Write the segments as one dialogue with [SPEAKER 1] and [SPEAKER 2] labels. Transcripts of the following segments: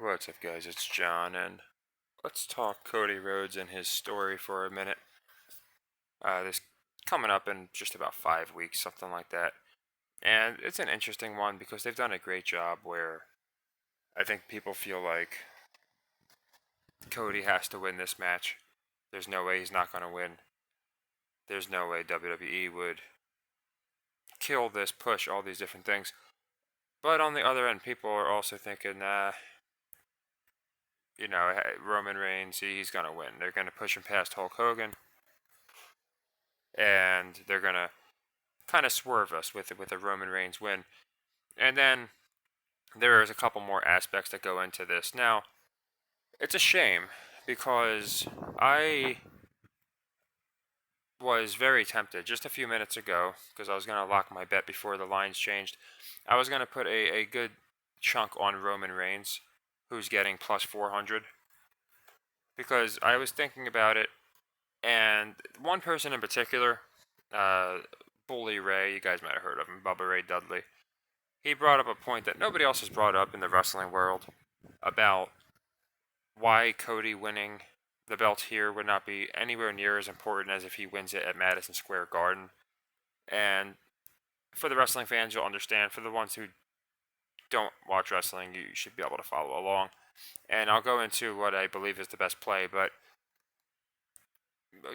[SPEAKER 1] What's up, guys? It's John, and let's talk Cody Rhodes and his story for a minute. This coming up in just about 5 weeks, something like that. And it's an interesting one because they've done a great job where I think people feel like Cody has to win this match. There's no way he's not going to win. There's no way WWE would kill this, push, all these different things. But on the other end, people are also thinking, Roman Reigns, he's going to win. They're going to push him past Hulk Hogan, and they're going to kind of swerve us with a Roman Reigns win. And then there's a couple more aspects that go into this. Now, it's a shame because I was very tempted just a few minutes ago because I was going to lock my bet before the lines changed. I was going to put a good chunk on Roman Reigns, who's getting plus 400, because I was thinking about it, and one person in particular, Bully Ray, you guys might have heard of him, Bubba Ray Dudley, he brought up a point that nobody else has brought up in the wrestling world about why Cody winning the belt here would not be anywhere near as important as if he wins it at Madison Square Garden. And for the wrestling fans, you'll understand. For the ones who don't watch wrestling, you should be able to follow along. And I'll go into what I believe is the best play, but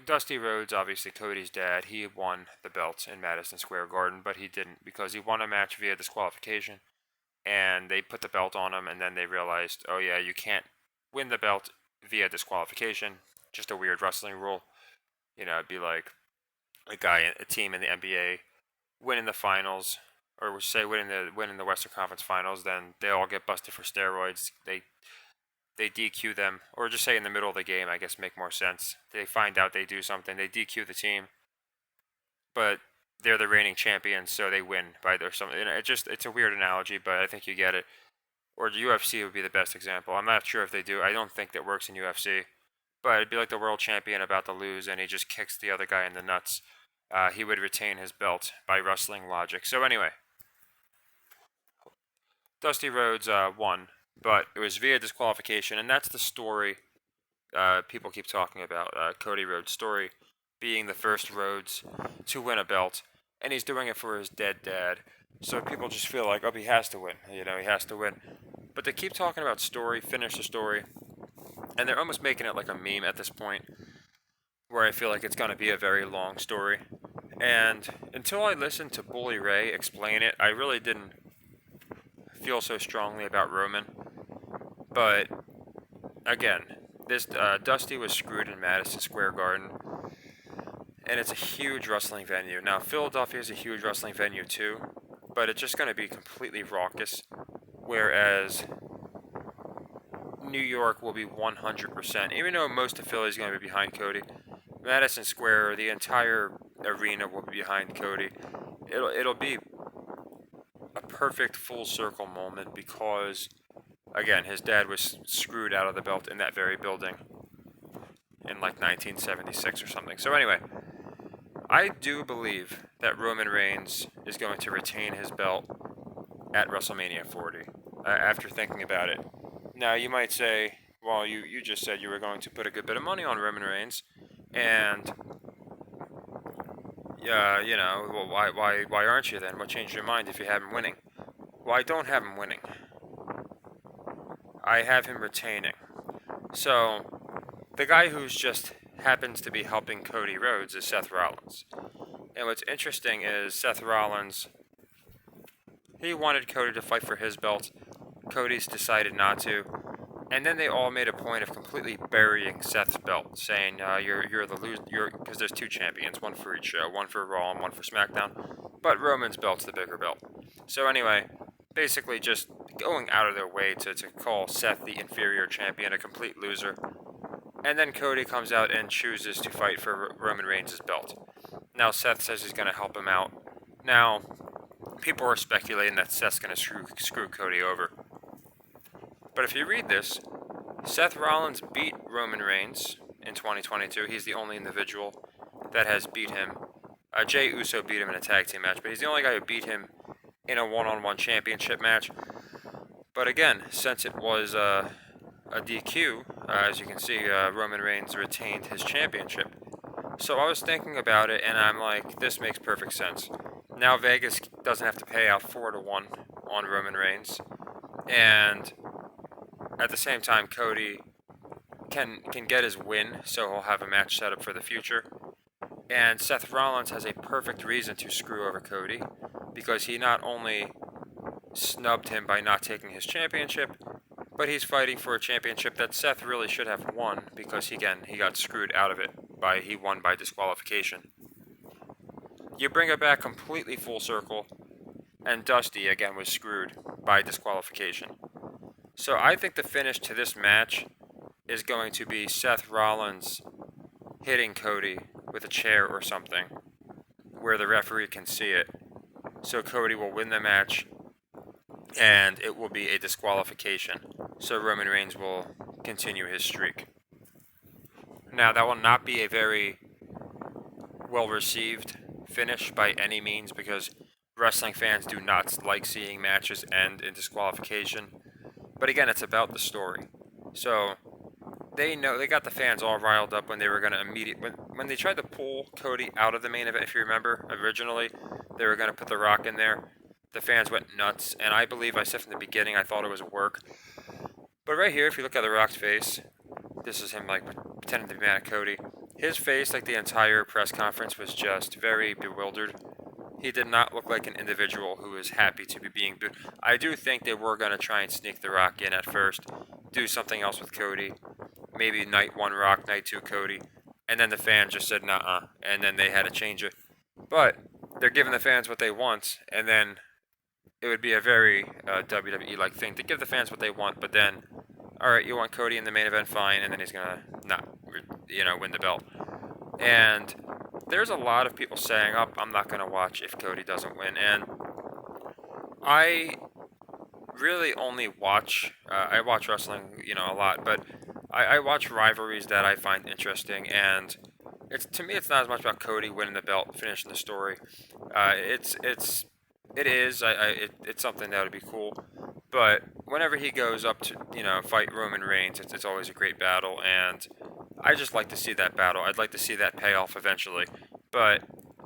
[SPEAKER 1] Dusty Rhodes, obviously Cody's dad, he won the belt in Madison Square Garden, but he didn't because he won a match via disqualification, and they put the belt on him, and then they realized, oh yeah, you can't win the belt via disqualification. Just a weird wrestling rule. It'd be like a team in the NBA winning the finals, or say winning the Western Conference Finals, then they all get busted for steroids. They DQ them, or just say in the middle of the game, I guess make more sense. They find out they do something, they DQ the team, but they're the reigning champions, so they win by their something. It's a weird analogy, but I think you get it. Or the UFC would be the best example. I'm not sure if they do. I don't think that works in UFC, but it'd be like the world champion about to lose, and he just kicks the other guy in the nuts. He would retain his belt by wrestling logic. So anyway, Dusty Rhodes won, but it was via disqualification, and that's the story people keep talking about. Cody Rhodes' story being the first Rhodes to win a belt, and he's doing it for his dead dad. So people just feel like, oh, he has to win. He has to win. But they keep talking about story, finish the story, and they're almost making it like a meme at this point, where I feel like it's going to be a very long story. And until I listened to Bully Ray explain it, I really didn't feel so strongly about Roman. But again, this Dusty was screwed in Madison Square Garden, and it's a huge wrestling venue. Now, Philadelphia is a huge wrestling venue too, but it's just going to be completely raucous, whereas New York will be 100%. Even though most of Philly is going to be behind Cody, Madison Square, the entire arena will be behind Cody. It'll be a perfect full circle moment because, again, his dad was screwed out of the belt in that very building in like 1976 or something. So anyway, I do believe that Roman Reigns is going to retain his belt at WrestleMania 40 after thinking about it. Now, you might say, well, you just said you were going to put a good bit of money on Roman Reigns, and well, why aren't you then? What changed your mind if you have him winning? Well, I don't have him winning. I have him retaining. So, the guy who's just happens to be helping Cody Rhodes is Seth Rollins. And what's interesting is Seth Rollins, he wanted Cody to fight for his belt. Cody's decided not to. And then they all made a point of completely burying Seth's belt, saying you're the loser, because there's two champions, one for each show, one for Raw and one for SmackDown. But Roman's belt's the bigger belt. So anyway, basically just going out of their way to call Seth the inferior champion a complete loser. And then Cody comes out and chooses to fight for Roman Reigns' belt. Now Seth says he's going to help him out. Now, people are speculating that Seth's going to screw Cody over. But if you read this, Seth Rollins beat Roman Reigns in 2022. He's the only individual that has beat him. Jey Uso beat him in a tag team match, but he's the only guy who beat him in a one-on-one championship match. But again, since it was a DQ, as you can see, Roman Reigns retained his championship. So I was thinking about it, and I'm like, this makes perfect sense. Now Vegas doesn't have to pay out 4-1 on Roman Reigns, and at the same time, Cody can get his win, so he'll have a match set up for the future. And Seth Rollins has a perfect reason to screw over Cody, because he not only snubbed him by not taking his championship, but he's fighting for a championship that Seth really should have won, because he got screwed out of it. He won by disqualification. You bring it back completely full circle, and Dusty again was screwed by disqualification. So I think the finish to this match is going to be Seth Rollins hitting Cody with a chair or something, where the referee can see it. So Cody will win the match, and it will be a disqualification. So Roman Reigns will continue his streak. Now, that will not be a very well received finish by any means, because wrestling fans do not like seeing matches end in disqualification. But again, it's about the story. So they got the fans all riled up when they were going to when they tried to pull Cody out of the main event. If you remember, originally they were going to put The Rock in there. The fans went nuts, and I said from the beginning I thought it was a work. But right here, if you look at The Rock's face, this is him like pretending to be mad at Cody. His face, like the entire press conference, was just very bewildered. He did not look like an individual who was happy to be being booed. I do think they were going to try and sneak The Rock in at first, do something else with Cody. Maybe night 1 Rock, night 2 Cody. And then the fans just said, nah, and then they had to change it. But they're giving the fans what they want, and then it would be a very WWE-like thing to give the fans what they want, but then, alright, you want Cody in the main event, fine, and then he's going to not, win the belt. And there's a lot of people saying, I'm not going to watch if Cody doesn't win, and I really only watch, I watch wrestling, a lot, but I watch rivalries that I find interesting, and to me, it's not as much about Cody winning the belt, finishing the story. It's something that would be cool, but whenever he goes up to, fight Roman Reigns, it's always a great battle, and I just like to see that battle. I'd like to see that pay off eventually, but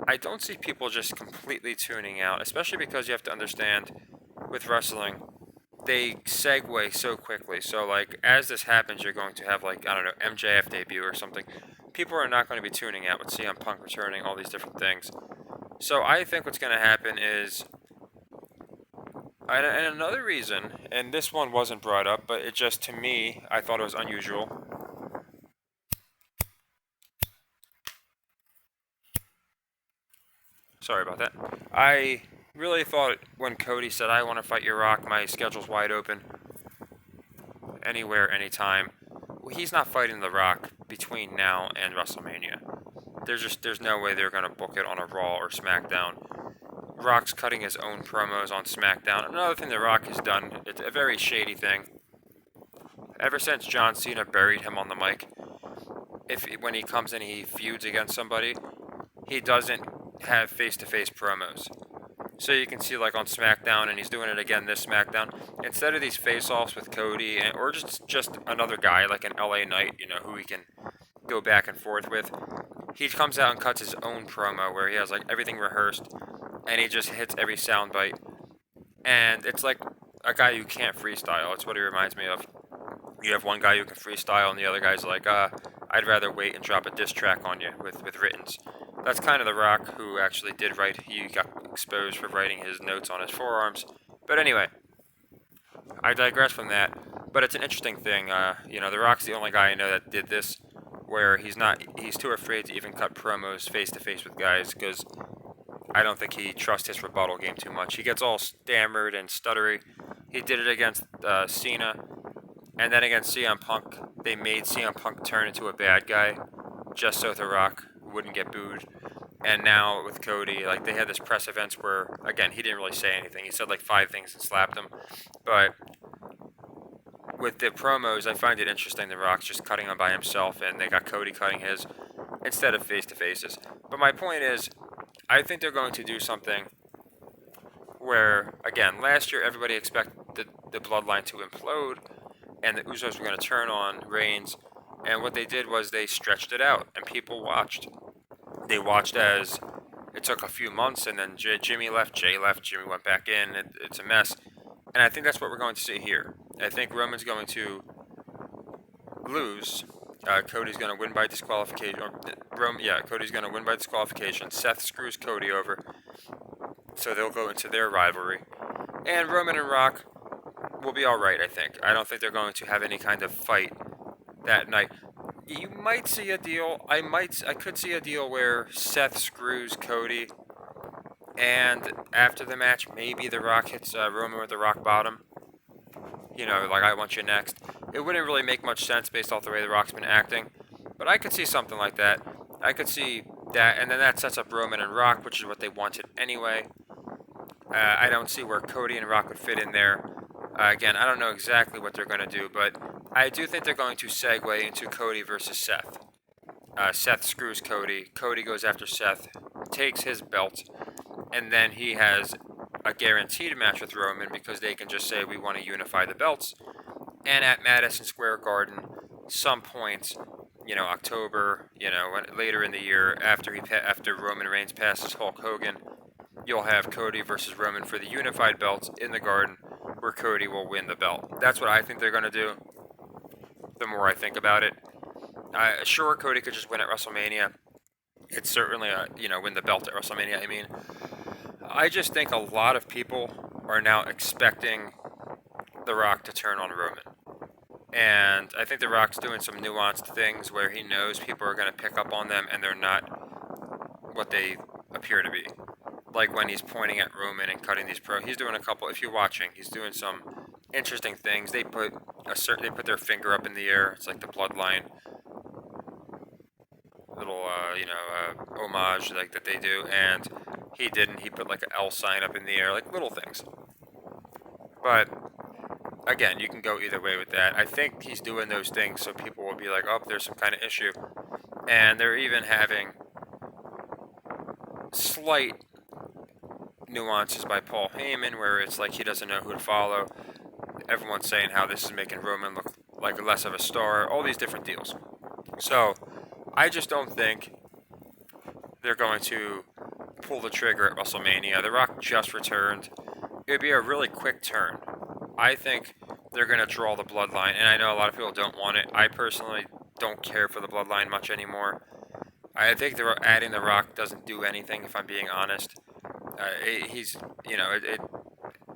[SPEAKER 1] I don't see people just completely tuning out, especially because you have to understand, with wrestling, they segue so quickly. So, like, as this happens, you're going to have, like, I don't know, MJF debut or something. People are not going to be tuning out with CM Punk returning, all these different things. So I think what's going to happen is, and another reason, and this one wasn't brought up, but it just, to me, I thought it was unusual. Sorry about that. I really thought when Cody said, I want to fight your Rock, my schedule's wide open, anywhere, anytime. He's not fighting The Rock between now and WrestleMania. There's no way they're going to book it on a Raw or SmackDown. Rock's cutting his own promos on SmackDown. Another thing The Rock has done, it's a very shady thing. Ever since John Cena buried him on the mic, when he comes in and he feuds against somebody, he doesn't have face-to-face promos. So you can see, like, on SmackDown, and he's doing it again this SmackDown, instead of these face-offs with Cody, or just another guy, like an LA Knight, who he can go back and forth with, he comes out and cuts his own promo where he has, like, everything rehearsed, and he just hits every soundbite. And it's like a guy who can't freestyle. It's what he reminds me of. You have one guy who can freestyle, and the other guy's like, I'd rather wait and drop a diss track on you with writtens. That's kind of The Rock, who actually did write. He got exposed for writing his notes on his forearms. But anyway, I digress from that. But it's an interesting thing. The Rock's the only guy I know that did this, where he's too afraid to even cut promos face-to-face with guys, because I don't think he trusts his rebuttal game too much. He gets all stammered and stuttery. He did it against Cena, and then against CM Punk, they made CM Punk turn into a bad guy, just so The Rock wouldn't get booed. And now with Cody, like, they had this press events where, again, he didn't really say anything. He said like 5 things and slapped him. But with the promos, I find it interesting The Rock's just cutting them by himself, and they got Cody cutting his instead of face-to-faces. But my point is, I think they're going to do something where, again, last year everybody expected the bloodline to implode, and the Usos were going to turn on Reigns. And what they did was they stretched it out, and people watched. They watched as it took a few months, and then Jimmy left, Jay left, Jimmy went back in. It's a mess. And I think that's what we're going to see here. I think Roman's going to lose. Cody's going to win by disqualification. Cody's going to win by disqualification. Seth screws Cody over, so they'll go into their rivalry. And Roman and Rock will be all right, I think. I don't think they're going to have any kind of fight that night. You might see a deal. I could see a deal where Seth screws Cody, and after the match, maybe The Rock hits Roman with the rock bottom. You know, like, I want you next. It wouldn't really make much sense based off the way The Rock's been acting, but I could see something like that. I could see that, and then that sets up Roman and Rock, which is what they wanted anyway. I don't see where Cody and Rock would fit in there. Again, I don't know exactly what they're going to do, but I do think they're going to segue into Cody versus Seth. Seth screws Cody. Cody goes after Seth, takes his belt, and then he has a guaranteed match with Roman because they can just say, we want to unify the belts. And at Madison Square Garden, some point, October, later in the year, after Roman Reigns passes Hulk Hogan, you'll have Cody versus Roman for the unified belts in the Garden, where Cody will win the belt. That's what I think they're going to do, the more I think about it. Sure, Cody could just win at WrestleMania. It's certainly, win the belt at WrestleMania, I just think a lot of people are now expecting The Rock to turn on Roman. And I think The Rock's doing some nuanced things where he knows people are going to pick up on them and they're not what they appear to be. Like when he's pointing at Roman and cutting these he's doing a couple, if you're watching, he's doing some interesting things. They put their finger up in the air. It's like the bloodline little, homage like that they do. And he didn't. He put like an L sign up in the air, like little things. But again, you can go either way with that. I think he's doing those things so people will be like, oh, there's some kind of issue. And they're even having slight nuances by Paul Heyman where it's like he doesn't know who to follow. Everyone's saying how this is making Roman look like less of a star. All these different deals. So, I just don't think they're going to pull the trigger at WrestleMania. The Rock just returned. It would be a really quick turn. I think they're going to draw the bloodline, and I know a lot of people don't want it. I personally don't care for the bloodline much anymore. I think adding The Rock doesn't do anything, if I'm being honest.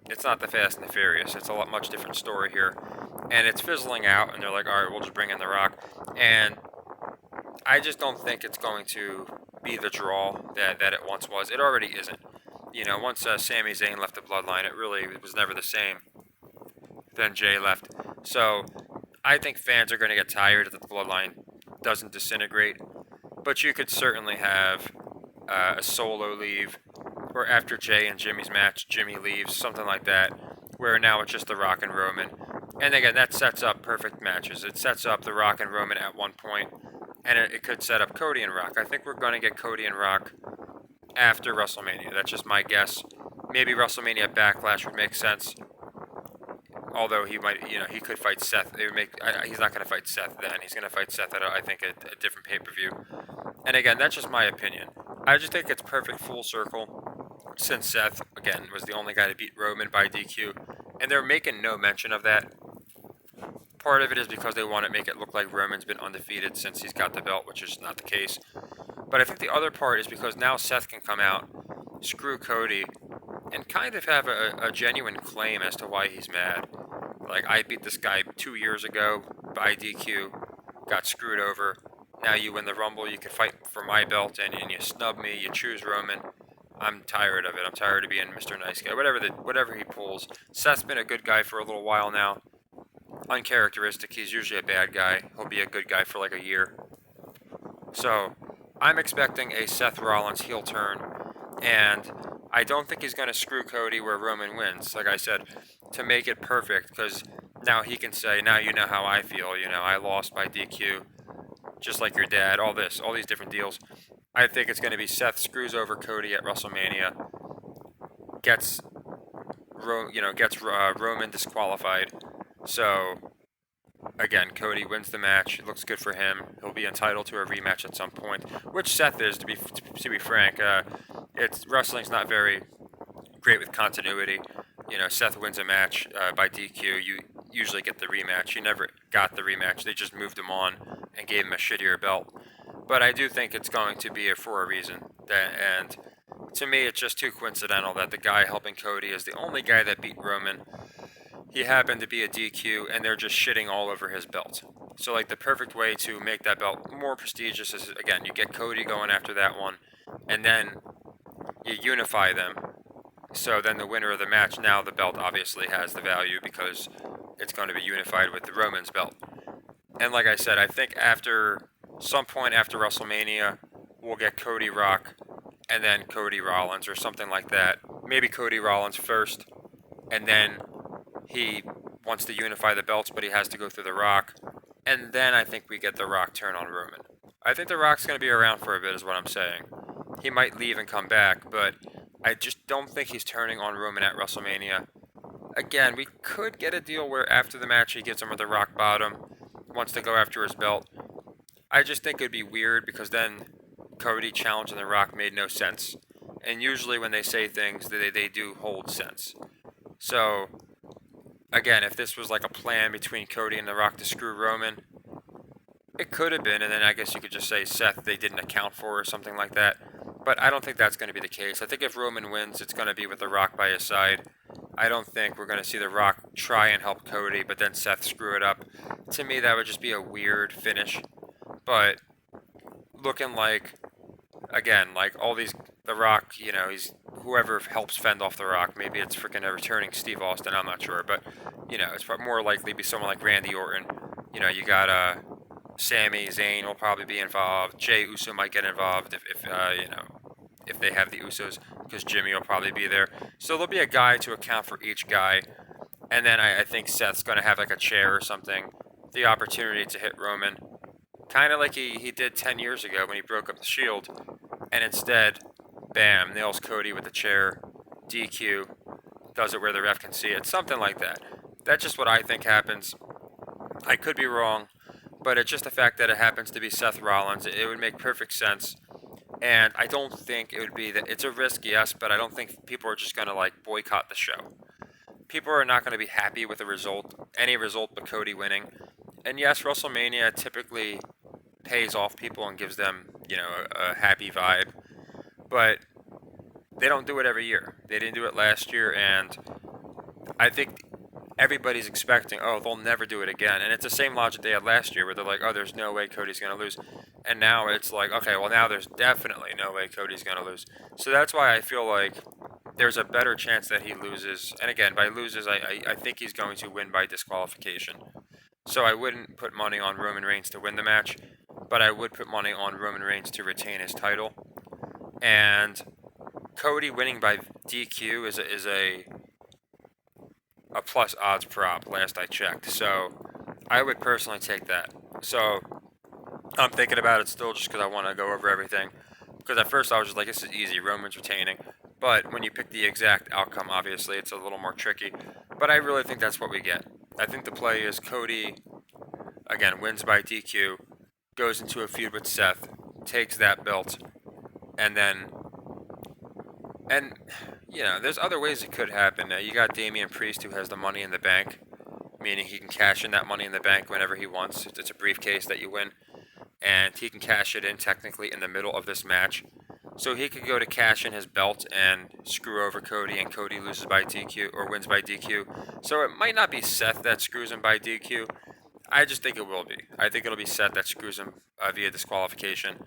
[SPEAKER 1] It's not the Fast and the Furious. It's a much different story here. And it's fizzling out, and they're like, all right, we'll just bring in The Rock. And I just don't think it's going to be the draw that it once was. It already isn't. Once Sami Zayn left the bloodline, it really was never the same. Then Jay left. So I think fans are going to get tired that the bloodline doesn't disintegrate. But you could certainly have a Solo leave, or after Jay and Jimmy's match, Jimmy leaves, something like that, where now it's just The Rock and Roman. And again, that sets up perfect matches. It sets up The Rock and Roman at one point, and it could set up Cody and Rock. I think we're going to get Cody and Rock after WrestleMania. That's just my guess. Maybe WrestleMania Backlash would make sense. Although he might, he could fight Seth. He's not going to fight Seth then. He's going to fight Seth at, I think, a different pay-per-view. And again, that's just my opinion. I just think it's perfect full circle, since Seth, again, was the only guy to beat Roman by DQ. And they're making no mention of that. Part of it is because they want to make it look like Roman's been undefeated since he's got the belt, which is not the case. But I think the other part is because now Seth can come out, screw Cody, and kind of have a genuine claim as to why he's mad. Like, I beat this guy 2 years ago by DQ, got screwed over. Now you win the Rumble, you can fight for my belt, and you snub me, you choose Roman. I'm tired of it. I'm tired of being Mr. Nice Guy. Whatever he pulls. Seth's been a good guy for a little while now. Uncharacteristic. He's usually a bad guy. He'll be a good guy for like a year. So, I'm expecting a Seth Rollins heel turn, and I don't think he's going to screw Cody where Roman wins, like I said, to make it perfect, because now he can say, now you know how I feel, I lost by DQ, just like your dad, all these different deals. I think it's going to be Seth screws over Cody at WrestleMania, gets gets Roman disqualified. So again, Cody wins the match. It looks good for him. He'll be entitled to a rematch at some point, which Seth is. To be frank, it's wrestling's not very great with continuity. Seth wins a match by DQ. You usually get the rematch. He never got the rematch. They just moved him on and gave him a shittier belt. But I do think it's going to be for a reason. And to me, it's just too coincidental that the guy helping Cody is the only guy that beat Roman. He happened to be a DQ, and they're just shitting all over his belt. So, like, the perfect way to make that belt more prestigious is, again, you get Cody going after that one, and then you unify them. So then the winner of the match, now the belt obviously has the value because it's going to be unified with the Roman's belt. And like I said, I think after some point after WrestleMania, we'll get Cody Rock and then Cody Rollins or something like that. Maybe Cody Rollins first, and then he wants to unify the belts, but he has to go through The Rock. And then I think we get The Rock turn on Roman. I think The Rock's going to be around for a bit is what I'm saying. He might leave and come back, but I just don't think he's turning on Roman at WrestleMania. Again, we could get a deal where after the match he gives him the rock bottom, wants to go after his belt. I just think it'd be weird because then Cody challenging The Rock made no sense. And usually when they say things, they do hold sense. So, again, if this was like a plan between Cody and The Rock to screw Roman, it could have been, and then I guess you could just say Seth they didn't account for or something like that. But I don't think that's going to be the case. I think if Roman wins, it's going to be with The Rock by his side. I don't think we're going to see The Rock try and help Cody, but then Seth screw it up. To me, that would just be a weird finish. But looking like, again, like all these, The Rock, he's whoever helps fend off The Rock. Maybe it's freaking a returning Steve Austin, I'm not sure. But, it's more likely to be someone like Randy Orton. You got Sami Zayn will probably be involved. Jey Uso might get involved if they have the Usos, because Jimmy will probably be there. So there'll be a guy to account for each guy, and then I think Seth's going to have like a chair or something, the opportunity to hit Roman, kind of like he did 10 years ago when he broke up the Shield, and instead, bam, nails Cody with the chair, DQ, does it where the ref can see it, something like that. That's just what I think happens. I could be wrong, but it's just the fact that it happens to be Seth Rollins. It would make perfect sense. And I don't think it would be that it's a risk, yes, but I don't think people are just going to like boycott the show. People are not going to be happy with the result, any result but Cody winning. And yes, WrestleMania typically pays off people and gives them, a happy vibe. But they don't do it every year. They didn't do it last year, and I think everybody's expecting, they'll never do it again. And it's the same logic they had last year where they're like, there's no way Cody's going to lose. And now it's like, okay, well now there's definitely no way Cody's going to lose. So that's why I feel like there's a better chance that he loses. And again, by loses, I think he's going to win by disqualification. So I wouldn't put money on Roman Reigns to win the match, but I would put money on Roman Reigns to retain his title. And Cody winning by DQ is a plus odds prop last I checked. So I would personally take that. So I'm thinking about it still just because I want to go over everything. Because at first I was just like, this is easy, Roman's retaining. But when you pick the exact outcome, obviously, it's a little more tricky. But I really think that's what we get. I think the play is Cody, again, wins by DQ, goes into a feud with Seth, takes that belt, and then... And, there's other ways it could happen. You got Damian Priest, who has the Money in the Bank, meaning he can cash in that Money in the Bank whenever he wants. It's a briefcase that you win. And he can cash it in technically in the middle of this match. So he could go to cash in his belt and screw over Cody, and Cody loses by DQ or wins by DQ. So it might not be Seth that screws him by DQ. I just think it will be. I think it'll be Seth that screws him via disqualification.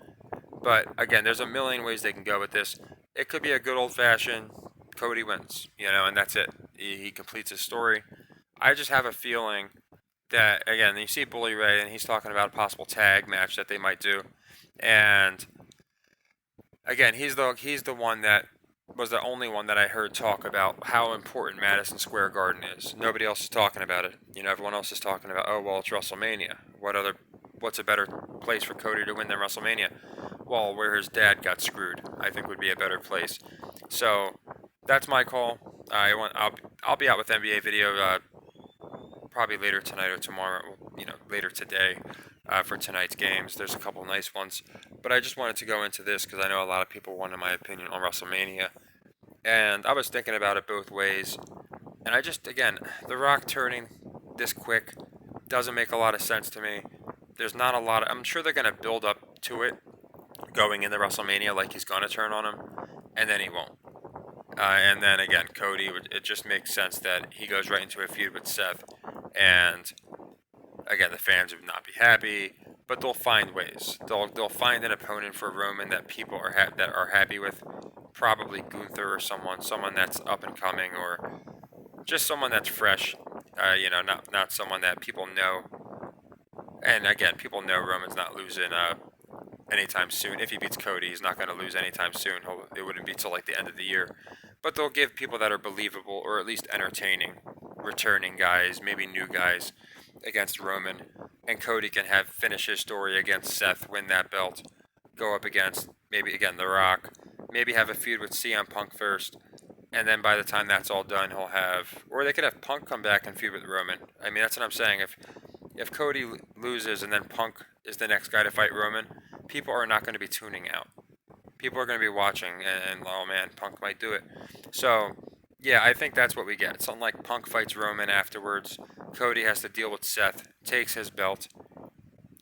[SPEAKER 1] But again, there's a million ways they can go with this. It could be a good old-fashioned Cody wins, and that's it. He completes his story. I just have a feeling that, again, you see Bully Ray, and he's talking about a possible tag match that they might do. And, again, he's the one that was the only one that I heard talk about how important Madison Square Garden is. Nobody else is talking about it. Everyone else is talking about, it's WrestleMania. What's a better place for Cody to win than WrestleMania? Well, where his dad got screwed, I think would be a better place. So, that's my call. I'll be out with NBA video probably later tonight or tomorrow. Later today for tonight's games. There's a couple nice ones, but I just wanted to go into this because I know a lot of people wanted my opinion on WrestleMania, and I was thinking about it both ways. And again, The Rock turning this quick doesn't make a lot of sense to me. There's not a lot of. I'm sure they're gonna build up to it going into WrestleMania, like he's gonna turn on him, and then he won't. And then again, Cody, it just makes sense that he goes right into a feud with Seth. And again, the fans would not be happy, but they'll find ways. They'll find an opponent for Roman that people that are happy with. Probably Gunther or someone that's up and coming, or just someone that's fresh. Not someone that people know. And again, people know Roman's not losing anytime soon. If he beats Cody, he's not going to lose anytime soon. It wouldn't be till like the end of the year. But they'll give people that are believable or at least entertaining, returning guys, maybe new guys, against Roman. And Cody can finish his story against Seth, win that belt, go up against maybe again The Rock, maybe have a feud with CM Punk first. And then by the time that's all done, or they could have Punk come back and feud with Roman. I mean, that's what I'm saying. If Cody loses and then Punk is the next guy to fight Roman, people are not going to be tuning out. People are going to be watching, and oh man, Punk might do it. So, yeah, I think that's what we get. Something like Punk fights Roman afterwards. Cody has to deal with Seth, takes his belt,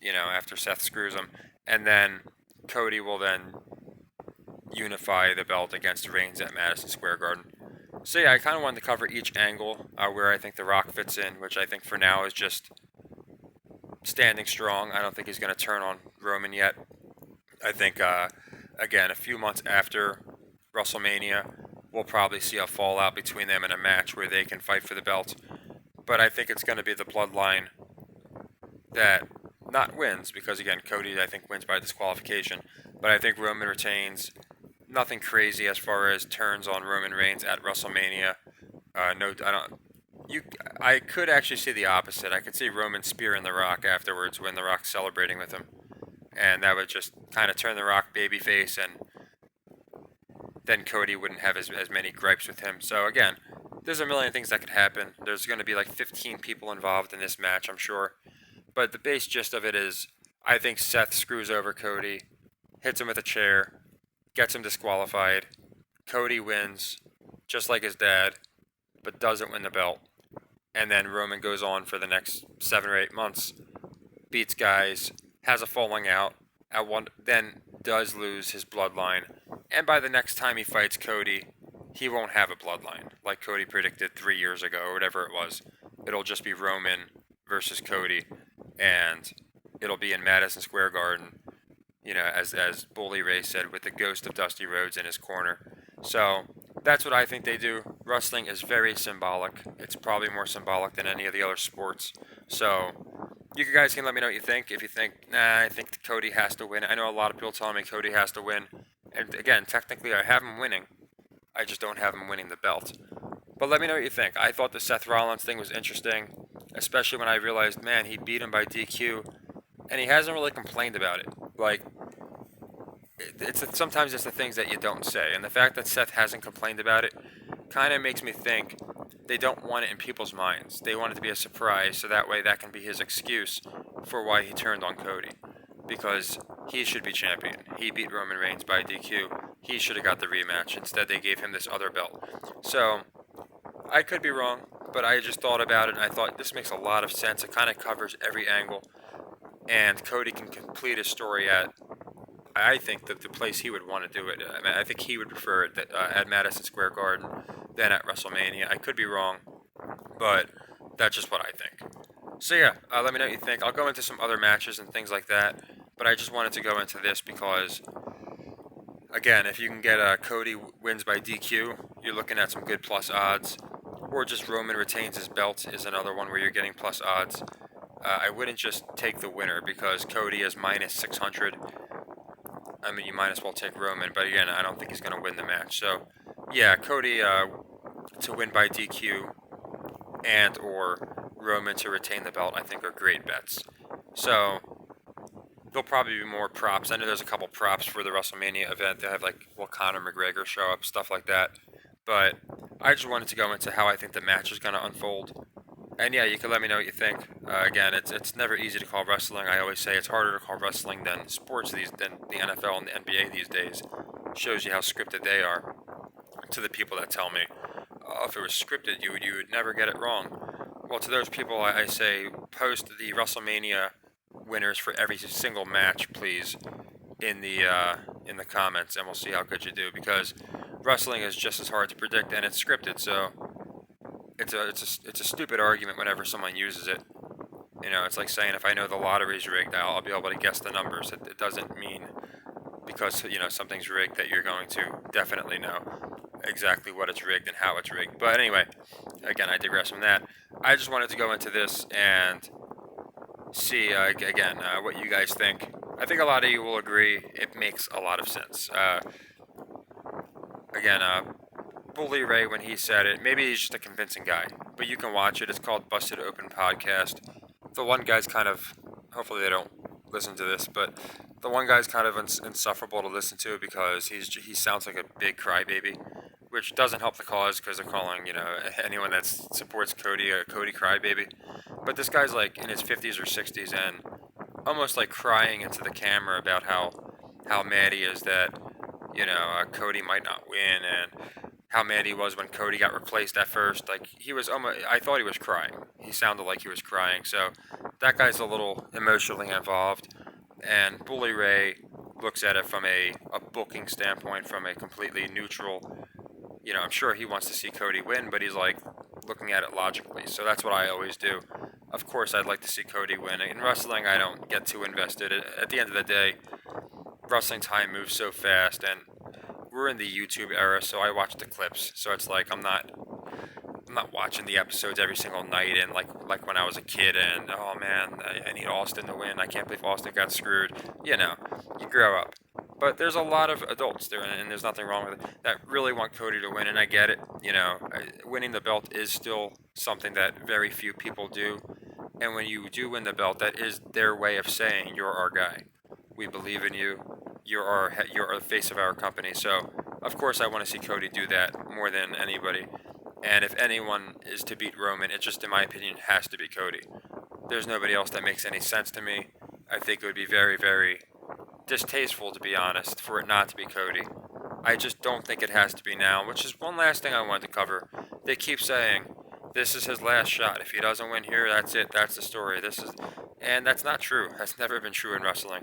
[SPEAKER 1] after Seth screws him, and then Cody will then unify the belt against Reigns at Madison Square Garden. So yeah, I kind of wanted to cover each angle where I think The Rock fits in, which I think for now is just standing strong. I don't think he's going to turn on Roman yet. I think, again, a few months after WrestleMania, we'll probably see a fallout between them in a match where they can fight for the belt. But I think it's going to be the Bloodline that not wins, because again, Cody I think wins by disqualification. But I think Roman retains. Nothing crazy as far as turns on Roman Reigns at WrestleMania. No, I don't. I could actually see the opposite. I could see Roman spearing The Rock afterwards when The Rock's celebrating with him, and that would just kind of turn The Rock babyface, and then Cody wouldn't have as many gripes with him. So again, there's a million things that could happen. There's going to be like 15 people involved in this match, I'm sure. But the base gist of it is, I think Seth screws over Cody, hits him with a chair, gets him disqualified. Cody wins, just like his dad, but doesn't win the belt. And then Roman goes on for the next 7 or 8 months, beats guys, has a falling out, then does lose his bloodline. And by the next time he fights Cody, he won't have a bloodline, like Cody predicted 3 years ago or whatever it was. It'll just be Roman versus Cody, and it'll be in Madison Square Garden, as Bully Ray said, with the ghost of Dusty Rhodes in his corner. So that's what I think they do. Wrestling is very symbolic. It's probably more symbolic than any of the other sports. So you guys can let me know what you think. If you think, I think Cody has to win. I know a lot of people telling me Cody has to win. And again, technically I have him winning. I just don't have him winning the belt. But let me know what you think. I thought the Seth Rollins thing was interesting, especially when I realized, man, he beat him by DQ, and he hasn't really complained about it. Like, sometimes it's the things that you don't say, and the fact that Seth hasn't complained about it kind of makes me think they don't want it in people's minds. They want it to be a surprise, so that way that can be his excuse for why he turned on Cody, because he should be champion. He beat Roman Reigns by DQ. He should have got the rematch. Instead, they gave him this other belt. So I could be wrong, but I just thought about it, and I thought this makes a lot of sense. It kind of covers every angle, and Cody can complete his story at, I think, the place he would want to do it. I think he would prefer it at Madison Square Garden than at WrestleMania. I could be wrong, but that's just what I think. So yeah, let me know what you think. I'll go into some other matches and things like that, but I just wanted to go into this because, again, if you can get Cody wins by DQ, you're looking at some good plus odds. Or just Roman retains his belt is another one where you're getting plus odds. I wouldn't just take the winner because Cody is minus 600. I mean, you might as well take Roman, but again, I don't think he's going to win the match. So, yeah, Cody to win by DQ and or Roman to retain the belt, I think are great bets. So, there'll probably be more props. I know there's a couple props for the WrestleMania event. They have, like, will Conor McGregor show up, stuff like that. But I just wanted to go into how I think the match is going to unfold. And yeah, you can let me know what you think. Again, it's never easy to call wrestling. I always say it's harder to call wrestling than than the NFL and the NBA these days. Shows you how scripted they are. To the people that tell me, oh, if it was scripted, you would never get it wrong. Well, to those people, I say post the Wrestlemania winners for every single match, please, in the comments, and we'll see how good you do. Because wrestling is just as hard to predict, and it's scripted. So it's a stupid argument whenever someone uses it. It's like saying if I know the lottery's rigged, I'll be able to guess the numbers. It doesn't mean because something's rigged that you're going to definitely know exactly what it's rigged and how it's rigged. But anyway, again, I digress from that. I just wanted to go into this and see again what you guys think. I think a lot of you will agree it makes a lot of sense. Again, Bully Ray, when he said it, maybe he's just a convincing guy, but you can watch it. It's called Busted Open Podcast. The one guy's kind of, hopefully they don't listen to this, but the one guy's kind of insufferable to listen to because he sounds like a big crybaby, which doesn't help the cause because they're calling anyone that supports Cody a Cody crybaby. But this guy's like in his 50s or 60s and almost like crying into the camera about how mad he is that Cody might not win, and how mad he was when Cody got replaced at first. Like he was almost, I thought he was crying. He sounded like he was crying. So that guy's a little emotionally involved. And Bully Ray looks at it from a booking standpoint, from a completely neutral. I'm sure he wants to see Cody win, but he's like looking at it logically. So that's what I always do. Of course, I'd like to see Cody win. In wrestling, I don't get too invested. At the end of the day, wrestling time moves so fast, and we're in the YouTube era, so I watch the clips. So it's like I'm not watching the episodes every single night, and like when I was a kid, and oh man, I need Austin to win. I can't believe Austin got screwed. You grow up. But there's a lot of adults there, and there's nothing wrong with it, that really want Cody to win, and I get it. Winning the belt is still something that very few people do. And when you do win the belt, that is their way of saying you're our guy. We believe in you. You're the face of our company. So of course I want to see Cody do that more than anybody. And if anyone is to beat Roman, it just, in my opinion, has to be Cody. There's nobody else that makes any sense to me. I think it would be very, very distasteful, to be honest, for it not to be Cody. I just don't think it has to be now, which is one last thing I wanted to cover. They keep saying, this is his last shot. If he doesn't win here, that's it. That's the story. And that's not true. That's never been true in wrestling.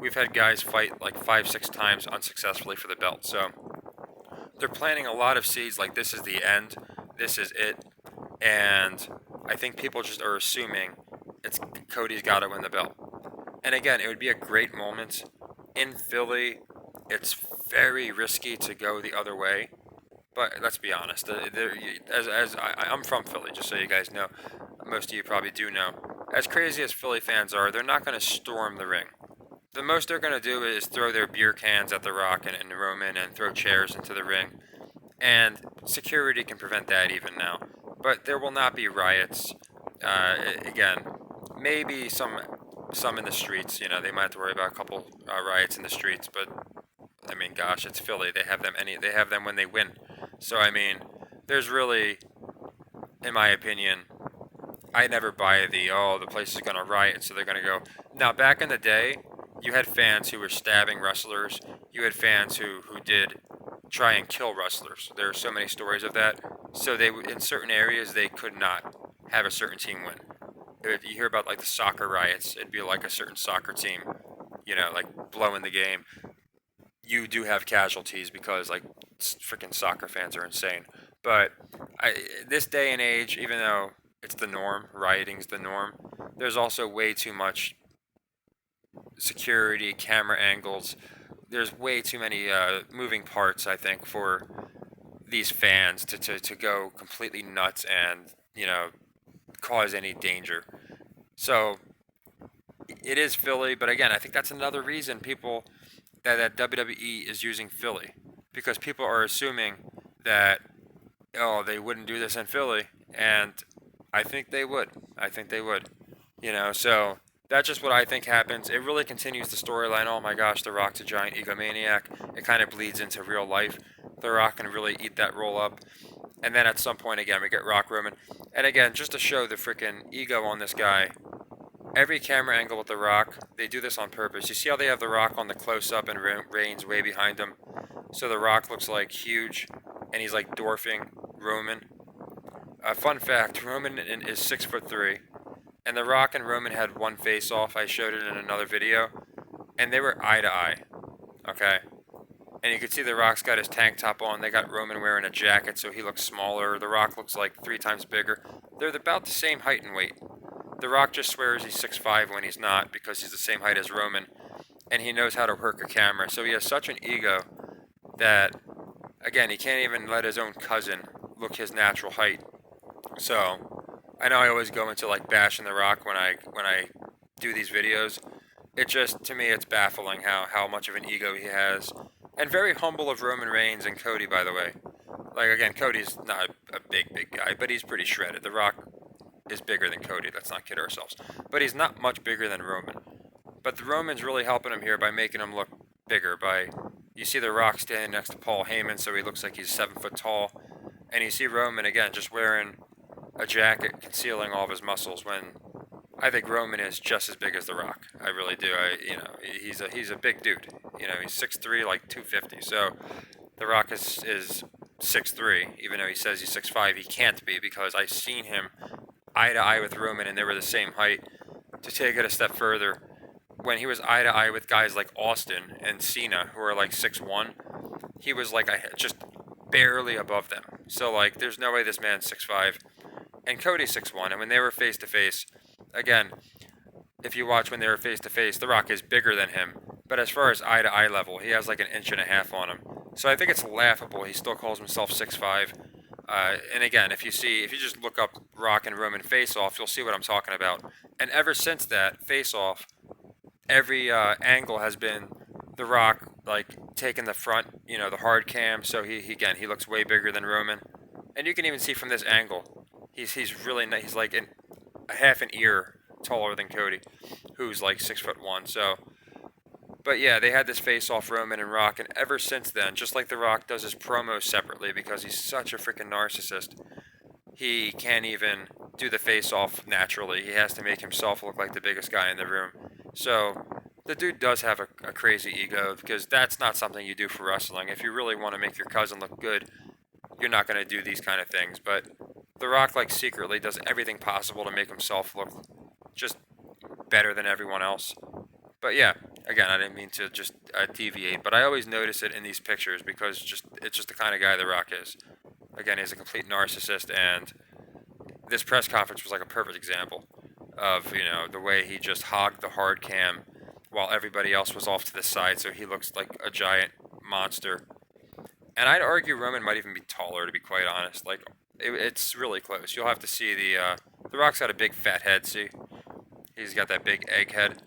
[SPEAKER 1] We've had guys fight like 5-6 times unsuccessfully for the belt. So they're planting a lot of seeds like this is the end. This is it. And I think people just are assuming it's Cody's got to win the belt. And again, it would be a great moment. In Philly, it's very risky to go the other way. But let's be honest. I'm from Philly, just so you guys know. Most of you probably do know. As crazy as Philly fans are, they're not going to storm the ring. The most they're going to do is throw their beer cans at The Rock and Roman and throw chairs into the ring. And security can prevent that even now. But there will not be riots. Again, maybe some in the streets. They might have to worry about a couple riots in the streets. But I mean, gosh, it's Philly. They have them when they win. So I mean, there's really, in my opinion, I never buy the place is gonna riot, so they're gonna go. Now, back in the day, you had fans who were stabbing wrestlers. You had fans who did try and kill wrestlers. There are so many stories of that. So they, in certain areas, they could not have a certain team win. If you hear about like the soccer riots, it'd be like a certain soccer team, like blowing the game. You do have casualties because like freaking soccer fans are insane. But this day and age, even though it's the norm, rioting's the norm, there's also way too much security, camera angles. There's way too many moving parts, I think, for these fans to go completely nuts and, cause any danger. So it is Philly, but again, I think that's another reason people that WWE is using Philly, because people are assuming that they wouldn't do this in Philly, and I think they would. So that's just what I think happens. It really continues the storyline. Oh my gosh, The Rock's a giant egomaniac. It kind of bleeds into real life. The Rock can really eat that roll up. And then at some point, again, we get Rock Roman. And again, just to show the freaking ego on this guy, every camera angle with The Rock, they do this on purpose. You see how they have The Rock on the close-up and Reigns way behind him? So The Rock looks like huge, and he's like dwarfing Roman. Fun fact, Roman is 6'3", and The Rock and Roman had one face-off. I showed it in another video, and they were eye to eye. Okay? And you can see The Rock's got his tank top on. They got Roman wearing a jacket, so he looks smaller. The Rock looks like 3 times bigger. They're about the same height and weight. The Rock just swears he's 6'5" when he's not, because he's the same height as Roman, and he knows how to work a camera. So he has such an ego that, again, he can't even let his own cousin look his natural height. So I know I always go into like bashing The Rock when I do these videos. It just, to me, it's baffling how much of an ego he has. And very humble of Roman Reigns and Cody, by the way. Like, again, Cody's not a big guy, but he's pretty shredded. The Rock is bigger than Cody, let's not kid ourselves. But he's not much bigger than Roman. But the Roman's really helping him here by making him look bigger. You see The Rock standing next to Paul Heyman, so he looks like he's 7 foot tall. And you see Roman, again, just wearing a jacket concealing all of his muscles, when I think Roman is just as big as The Rock. I really do. He's a big dude. He's 6'3", like 250. So The Rock is 6'3", even though he says he's 6'5". He can't be, because I've seen him eye to eye with Roman, and they were the same height. To take it a step further, when he was eye to eye with guys like Austin and Cena, who are like 6'1", he was like just barely above them. So like, there's no way this man's 6'5". And Cody's 6'1", and when they were face to face, again, if you watch when they were face to face, The Rock is bigger than him. But as far as eye to eye level, he has like an inch and a half on him. So I think it's laughable. He still calls himself 6'5". And again, if you just look up Rock and Roman face off, you'll see what I'm talking about. And ever since that face off, every angle has been The Rock like taking the front, the hard cam. So he looks way bigger than Roman. And you can even see from this angle, he's really nice. He's like a half an ear taller than Cody, who's like 6'1". So, but yeah, they had this face-off, Roman and Rock, and ever since then, just like The Rock does his promos separately because he's such a freaking narcissist, he can't even do the face-off naturally. He has to make himself look like the biggest guy in the room. So the dude does have a crazy ego, because that's not something you do for wrestling. If you really want to make your cousin look good, you're not going to do these kind of things. But The Rock, like, secretly does everything possible to make himself look just better than everyone else. But yeah, again, I didn't mean to just deviate, but I always notice it in these pictures, because it's just the kind of guy The Rock is. Again, he's a complete narcissist, and this press conference was like a perfect example of, the way he just hogged the hard cam while everybody else was off to the side, so he looks like a giant monster. And I'd argue Roman might even be taller, to be quite honest. Like, it's really close. You'll have to see The Rock's got a big fat head, see? He's got that big egg head.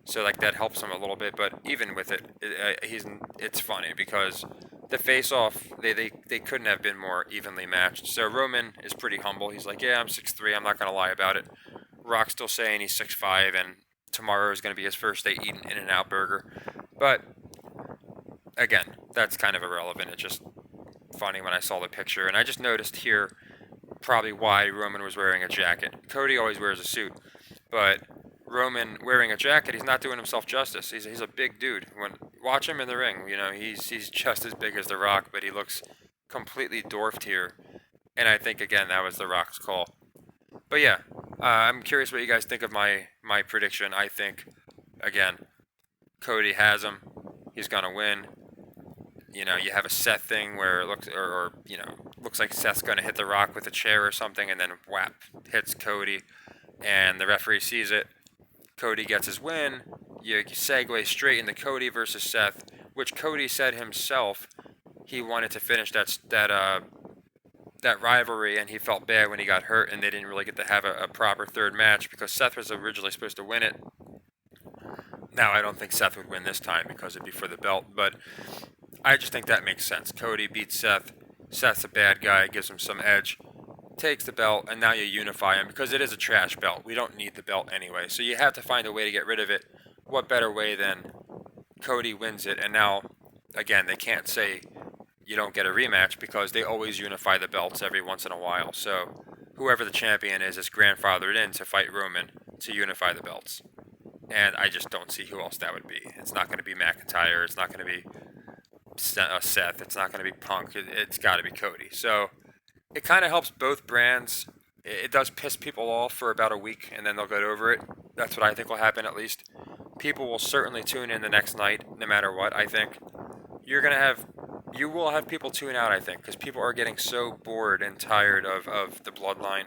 [SPEAKER 1] So, like, that helps him a little bit. But even with it, it's funny, because the face-off, they couldn't have been more evenly matched. So Roman is pretty humble. He's like, yeah, I'm 6'3", I'm not going to lie about it. Rock's still saying he's 6'5", and tomorrow is going to be his first day eating In-N-Out Burger. But again, that's kind of irrelevant. It's just funny when I saw the picture. And I just noticed here probably why Roman was wearing a jacket. Cody always wears a suit. But Roman wearing a jacket, he's not doing himself justice. He's a big dude. Watch him in the ring. He's just as big as The Rock, but he looks completely dwarfed here. And I think, again, that was The Rock's call. But yeah, I'm curious what you guys think of my prediction. I think, again, Cody has him. He's going to win. You have a Seth thing where it looks, looks like Seth's going to hit The Rock with a chair or something, and then whap, hits Cody, and the referee sees it. Cody gets his win. You segue straight into Cody versus Seth, which Cody said himself he wanted to finish that rivalry, and he felt bad when he got hurt, and they didn't really get to have a proper third match because Seth was originally supposed to win it. Now, I don't think Seth would win this time because it'd be for the belt, but I just think that makes sense. Cody beats Seth. Seth's a bad guy, gives him some edge, takes the belt, and now you unify him because it is a trash belt. We don't need the belt anyway, so you have to find a way to get rid of it. What better way than Cody wins it, and now, again, they can't say you don't get a rematch because they always unify the belts every once in a while. So whoever the champion is grandfathered in to fight Roman to unify the belts. And I just don't see who else that would be. It's not going to be McIntyre. It's not going to be Seth. It's not going to be Punk. It's got to be Cody. So it kind of helps both brands. It does piss people off for about a week, and then they'll get over it. That's what I think will happen, at least. People will certainly tune in the next night, no matter what. I think you will have people tune out. I think because people are getting so bored and tired of the bloodline,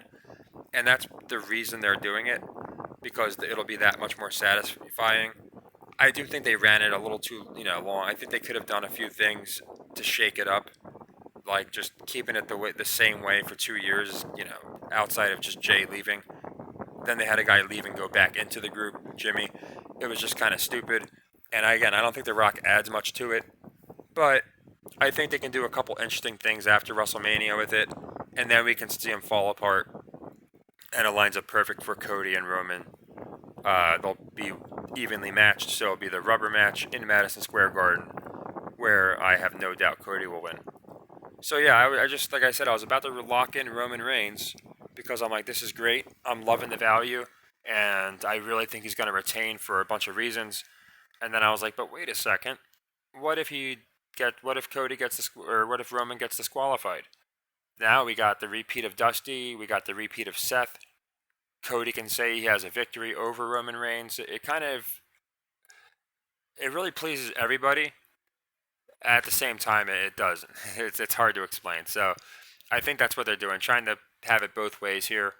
[SPEAKER 1] and that's the reason they're doing it because it'll be that much more satisfying. I do think they ran it a little too long. I think they could have done a few things to shake it up, like just keeping it the same way for 2 years. Outside of just Jay leaving. Then they had a guy leave and go back into the group, Jimmy. It was just kind of stupid. And again, I don't think The Rock adds much to it, but I think they can do a couple interesting things after WrestleMania with it, and then we can see them fall apart, and it lines up perfect for Cody and Roman. They'll be evenly matched, so it'll be the rubber match in Madison Square Garden, where I have no doubt Cody will win. So yeah, I just like I said, I was about to lock in Roman Reigns because I'm like, this is great. I'm loving the value, and I really think he's going to retain for a bunch of reasons. And then I was like, but wait a second, what if what if Cody or what if Roman gets disqualified? Now we got the repeat of Dusty, we got the repeat of Seth. Cody can say he has a victory over Roman Reigns. It really pleases everybody. At the same time, it doesn't. It's hard to explain. So I think that's what they're doing, trying to have it both ways here.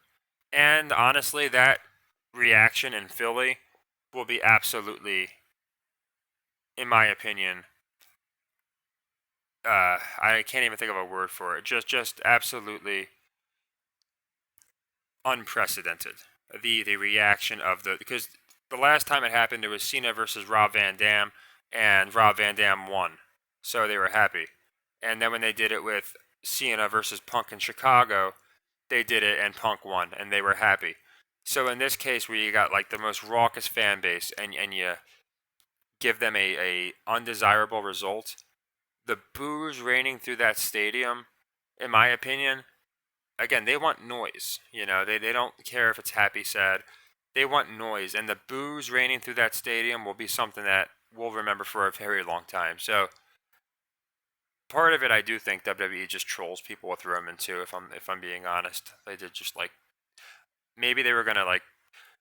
[SPEAKER 1] And honestly, that reaction in Philly will be absolutely, in my opinion, I can't even think of a word for it. Just absolutely unprecedented. The reaction of because the last time it happened, it was Cena versus Rob Van Dam, and Rob Van Dam won, so they were happy. And then when they did it with Cena versus Punk in Chicago, they did it and Punk won, and they were happy. So in this case, where you got like the most raucous fan base, and you give them a undesirable result, the boos raining through that stadium, in my opinion, again, they want noise. They don't care if it's happy, sad. They want noise, and the boos raining through that stadium will be something that we'll remember for a very long time. So part of it, I do think WWE just trolls people with Roman too. If I'm being honest, they did just like maybe they were gonna like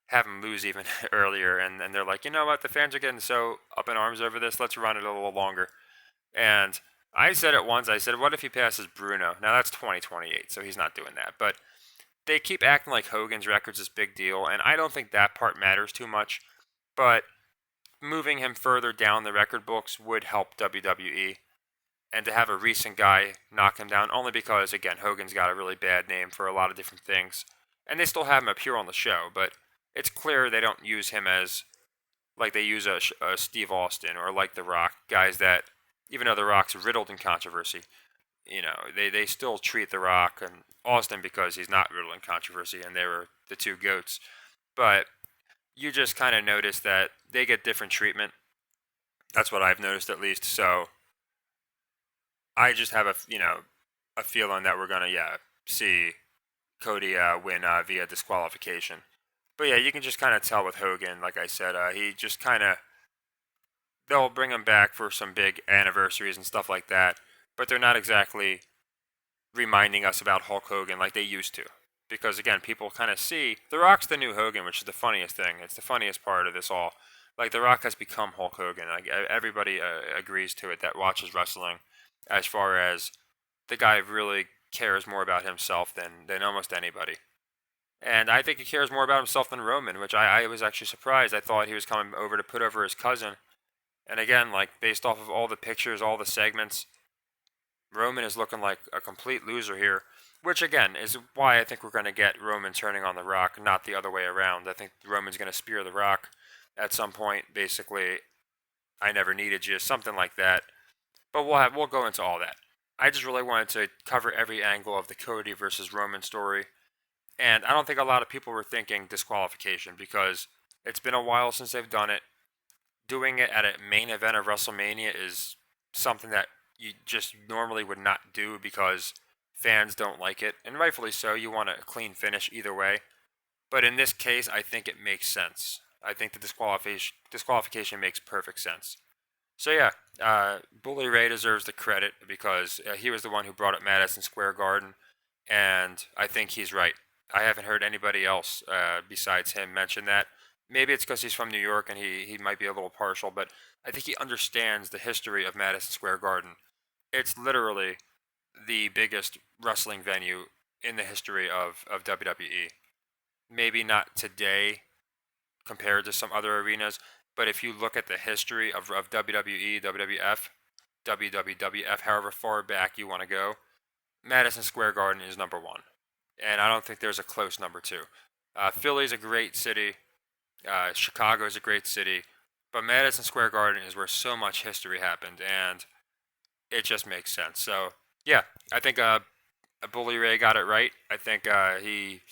[SPEAKER 1] have him lose even earlier, and they're like, you know what, the fans are getting so up in arms over this. Let's run it a little longer. And I said it once. I said, what if he passes Bruno? Now that's 2028, so he's not doing that. But they keep acting like Hogan's record's this big deal, and I don't think that part matters too much. But moving him further down the record books would help WWE. And to have a recent guy knock him down, only because, again, Hogan's got a really bad name for a lot of different things. And they still have him appear on the show, but it's clear they don't use him as like they use a Steve Austin or like The Rock, guys that, even though The Rock's riddled in controversy, they still treat The Rock and Austin because he's not riddled in controversy, and they were the two goats. But you just kind of notice that they get different treatment. That's what I've noticed, at least. So I just have a feeling that we're gonna see Cody win via disqualification. But yeah, you can just kind of tell with Hogan. Like I said, he just kind of they'll bring him back for some big anniversaries and stuff like that. But they're not exactly reminding us about Hulk Hogan like they used to. Because again, people kind of see The Rock's the new Hogan, which is the funniest thing. It's the funniest part of this all. Like The Rock has become Hulk Hogan. Like everybody agrees to it that watches wrestling. As far as the guy really cares more about himself than almost anybody. And I think he cares more about himself than Roman, which I was actually surprised. I thought he was coming over to put over his cousin. And again, like based off of all the pictures, all the segments, Roman is looking like a complete loser here. Which again is why I think we're going to get Roman turning on The Rock, not the other way around. I think Roman's going to spear The Rock at some point. Basically, I never needed you, something like that. But we'll go into all that. I just really wanted to cover every angle of the Cody versus Roman story. And I don't think a lot of people were thinking disqualification because it's been a while since they've done it. Doing it at a main event of WrestleMania is something that you just normally would not do because fans don't like it, and rightfully so. You want a clean finish either way. But in this case, I think it makes sense. I think the disqualification makes perfect sense. So yeah, Bully Ray deserves the credit because he was the one who brought up Madison Square Garden, and I think he's right. I haven't heard anybody else besides him mention that. Maybe it's because he's from New York and he might be a little partial, but I think he understands the history of Madison Square Garden. It's literally the biggest wrestling venue in the history of WWE. Maybe not today compared to some other arenas, but if you look at the history of WWE, WWF, WWF, however far back you want to go, Madison Square Garden is number one. And I don't think there's a close number two. Philly's a great city. Chicago is a great city. But Madison Square Garden is where so much history happened, and it just makes sense. So, yeah, I think Bully Ray got it right. I think he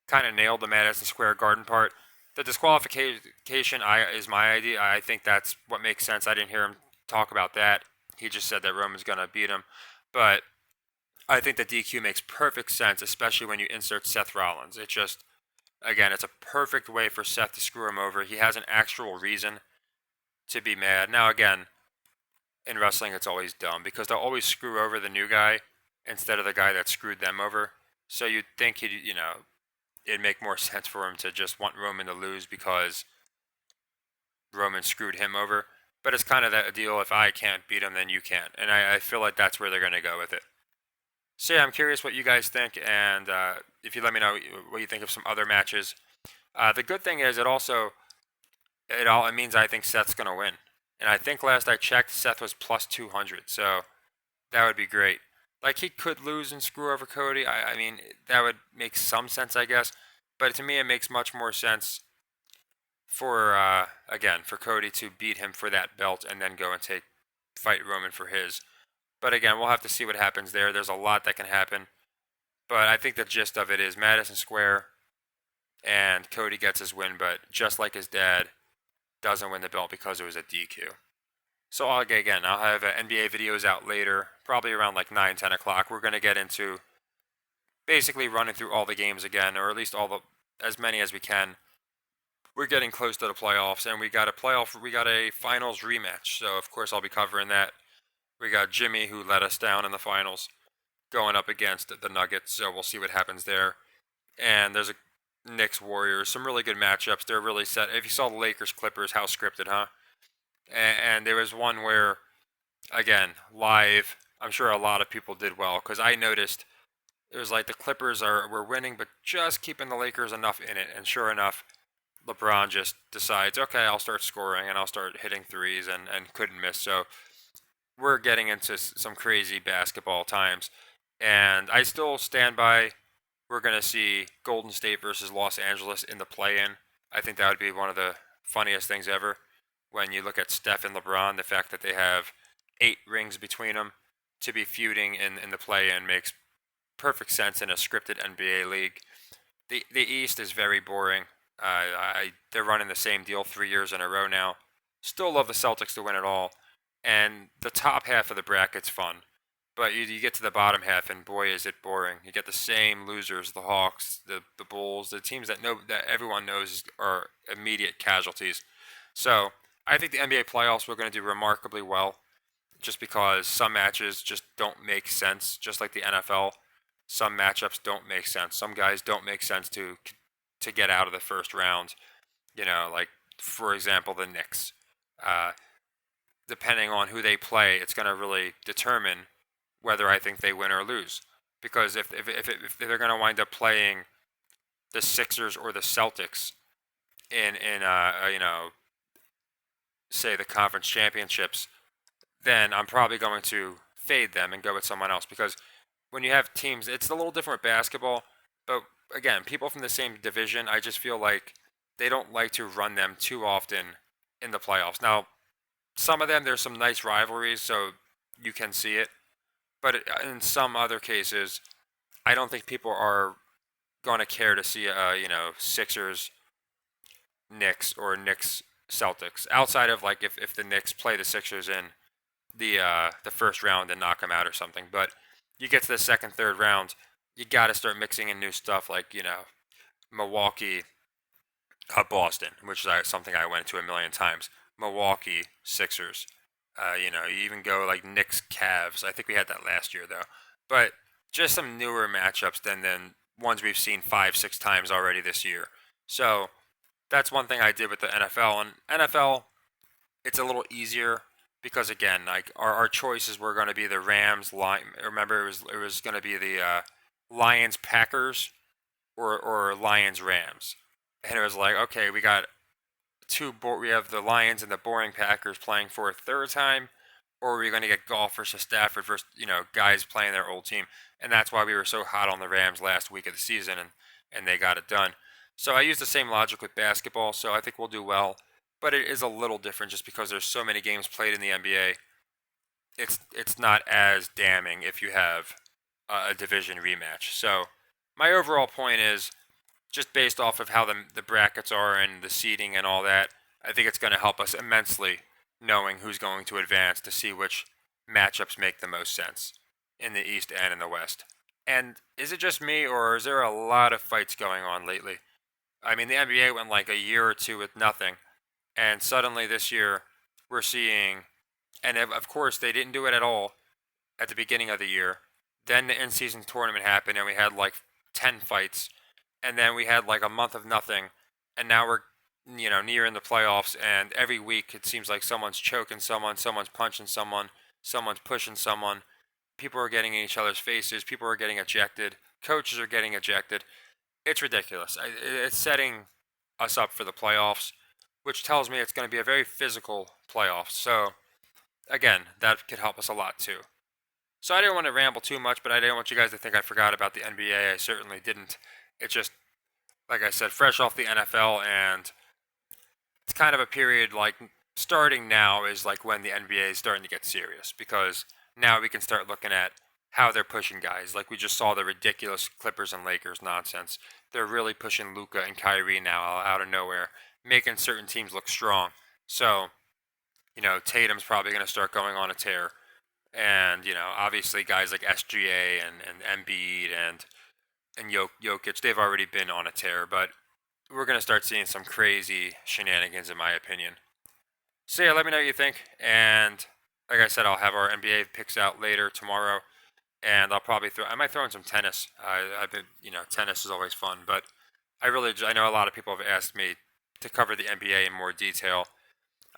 [SPEAKER 1] kind of nailed the Madison Square Garden part. The disqualification is my idea. I think that's what makes sense. I didn't hear him talk about that. He just said that Roman's going to beat him. But I think the DQ makes perfect sense, especially when you insert Seth Rollins. It just, again, it's a perfect way for Seth to screw him over. He has an actual reason to be mad. Now, again, in wrestling, it's always dumb because they'll always screw over the new guy instead of the guy that screwed them over. So you'd think it'd make more sense for him to just want Roman to lose because Roman screwed him over. But it's kind of that deal: if I can't beat him, then you can't. And I feel like that's where they're going to go with it. So yeah, I'm curious what you guys think, and if you let me know what you think of some other matches. The good thing is it means I think Seth's gonna win, and I think last I checked, Seth was plus 200, so that would be great. Like he could lose and screw over Cody. I mean that would make some sense, I guess, but to me it makes much more sense for again for Cody to beat him for that belt and then go and fight Roman for his. But again, we'll have to see what happens there. There's a lot that can happen. But I think the gist of it is Madison Square and Cody gets his win, but just like his dad, doesn't win the belt because it was a DQ. So I'll have NBA videos out later, probably around like 9, 10 o'clock. We're going to get into basically running through all the games again, or at least as many as we can. We're getting close to the playoffs, and we got a finals rematch. So of course I'll be covering that. We got Jimmy, who let us down in the finals, going up against the Nuggets. So we'll see what happens there. And there's a Knicks Warriors, some really good matchups. They're really set. If you saw the Lakers Clippers, how scripted, huh? And there was one where, again, live. I'm sure a lot of people did well because I noticed it was like the Clippers were winning, but just keeping the Lakers enough in it. And sure enough, LeBron just decides, okay, I'll start scoring and I'll start hitting threes and couldn't miss. So we're getting into some crazy basketball times, and I still stand by. We're going to see Golden State versus Los Angeles in the play-in. I think that would be one of the funniest things ever. When you look at Steph and LeBron, the fact that they have 8 rings between them, to be feuding in the play-in makes perfect sense in a scripted NBA league. The East is very boring. They're running the same deal 3 years in a row now. Still love the Celtics to win it all, and the top half of the bracket's fun. But you get to the bottom half, and boy, is it boring. You get the same losers: the Hawks, the Bulls, the teams that everyone knows are immediate casualties. So I think the NBA playoffs we're going to do remarkably well, just because some matches just don't make sense. Just like the NFL, some matchups don't make sense. Some guys don't make sense to get out of the first round. Like for example, the Knicks. Uh, Depending on who they play, it's going to really determine whether I think they win or lose. Because if they're going to wind up playing the Sixers or the Celtics in say the conference championships, then I'm probably going to fade them and go with someone else. Because when you have teams, it's a little different with basketball. But again, people from the same division, I just feel like they don't like to run them too often in the playoffs. Now, some of them, there's some nice rivalries, so you can see it. But in some other cases, I don't think people are going to care to see, Sixers, Knicks, or Knicks, Celtics. Outside of like if the Knicks play the Sixers in the first round and knock them out or something. But you get to the second, third round, you got to start mixing in new stuff like Milwaukee, Boston, which is something I went to a million times. Milwaukee Sixers. You even go like Knicks Cavs. I think we had that last year though. But just some newer matchups than ones we've seen 5, 6 times already this year. So that's one thing I did with the NFL. And NFL, it's a little easier because again, like our choices were going to be the Rams. Remember, it was going to be the Lions Packers or Lions Rams, and it was like, okay, we have the Lions and the boring Packers playing for a third time, or are we going to get golf versus Stafford versus guys playing their old team, and that's why we were so hot on the Rams last week of the season, and they got it done. So I use the same logic with basketball, so I think we'll do well, but it is a little different just because there's so many games played in the NBA. It's not as damning if you have a division rematch. So my overall point is just based off of how the brackets are and the seeding and all that, I think it's going to help us immensely knowing who's going to advance to see which matchups make the most sense in the East and in the West. And is it just me, or is there a lot of fights going on lately? I mean, the NBA went like a year or two with nothing, and suddenly this year we're seeing, and of course they didn't do it at all at the beginning of the year. Then the in-season tournament happened, and we had like 10 fights, and then we had like a month of nothing, and now we're near in the playoffs, and every week it seems like someone's choking someone, someone's punching someone, someone's pushing someone. People are getting in each other's faces. People are getting ejected. Coaches are getting ejected. It's ridiculous. It's setting us up for the playoffs, which tells me it's going to be a very physical playoffs. So again, that could help us a lot too. So I didn't want to ramble too much, but I didn't want you guys to think I forgot about the NBA. I certainly didn't. It's just, like I said, fresh off the NFL, and it's kind of a period like starting now is like when the NBA is starting to get serious because now we can start looking at how they're pushing guys. Like we just saw the ridiculous Clippers and Lakers nonsense. They're really pushing Luka and Kyrie now out of nowhere, making certain teams look strong. So, Tatum's probably going to start going on a tear. And, obviously guys like SGA and Embiid and Jokic, they've already been on a tear, but we're going to start seeing some crazy shenanigans, in my opinion. So, yeah, let me know what you think. And like I said, I'll have our NBA picks out later tomorrow. And I might throw in some tennis. I've been, tennis is always fun. But I know a lot of people have asked me to cover the NBA in more detail.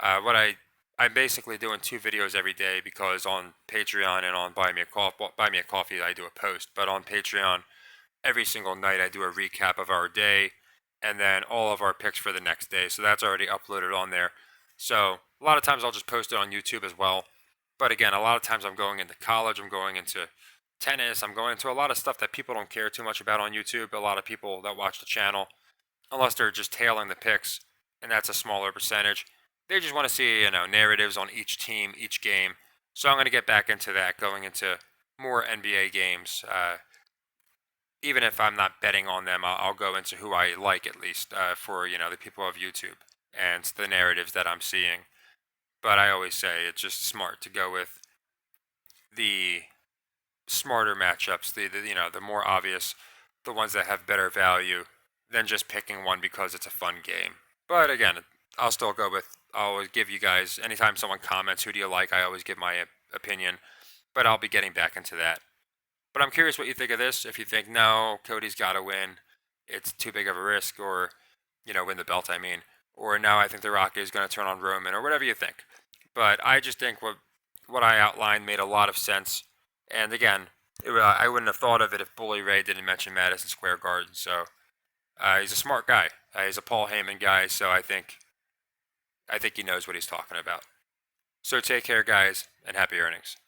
[SPEAKER 1] I'm basically doing 2 videos every day because on Patreon and on Buy Me a Coffee, I do a post. But on Patreon, every single night I do a recap of our day and then all of our picks for the next day. So that's already uploaded on there. So a lot of times I'll just post it on YouTube as well. But again, a lot of times I'm going into college, I'm going into tennis, I'm going into a lot of stuff that people don't care too much about on YouTube. A lot of people that watch the channel, unless they're just tailing the picks, and that's a smaller percentage, they just want to see, narratives on each team, each game. So I'm going to get back into that, going into more NBA games. Even if I'm not betting on them, I'll go into who I like at least for the people of YouTube and the narratives that I'm seeing. But I always say it's just smart to go with the smarter matchups, the more obvious, the ones that have better value than just picking one because it's a fun game. But again, I'll always give you guys, anytime someone comments, who do you like, I always give my opinion. But I'll be getting back into that. But I'm curious what you think of this. If you think, no, Cody's got to win, it's too big of a risk, or, win the belt, I mean. Or no, I think The Rock is going to turn on Roman, or whatever you think. But I just think what I outlined made a lot of sense. And again, I wouldn't have thought of it if Bully Ray didn't mention Madison Square Garden. So he's a smart guy. He's a Paul Heyman guy. So I think he knows what he's talking about. So take care, guys, and happy earnings.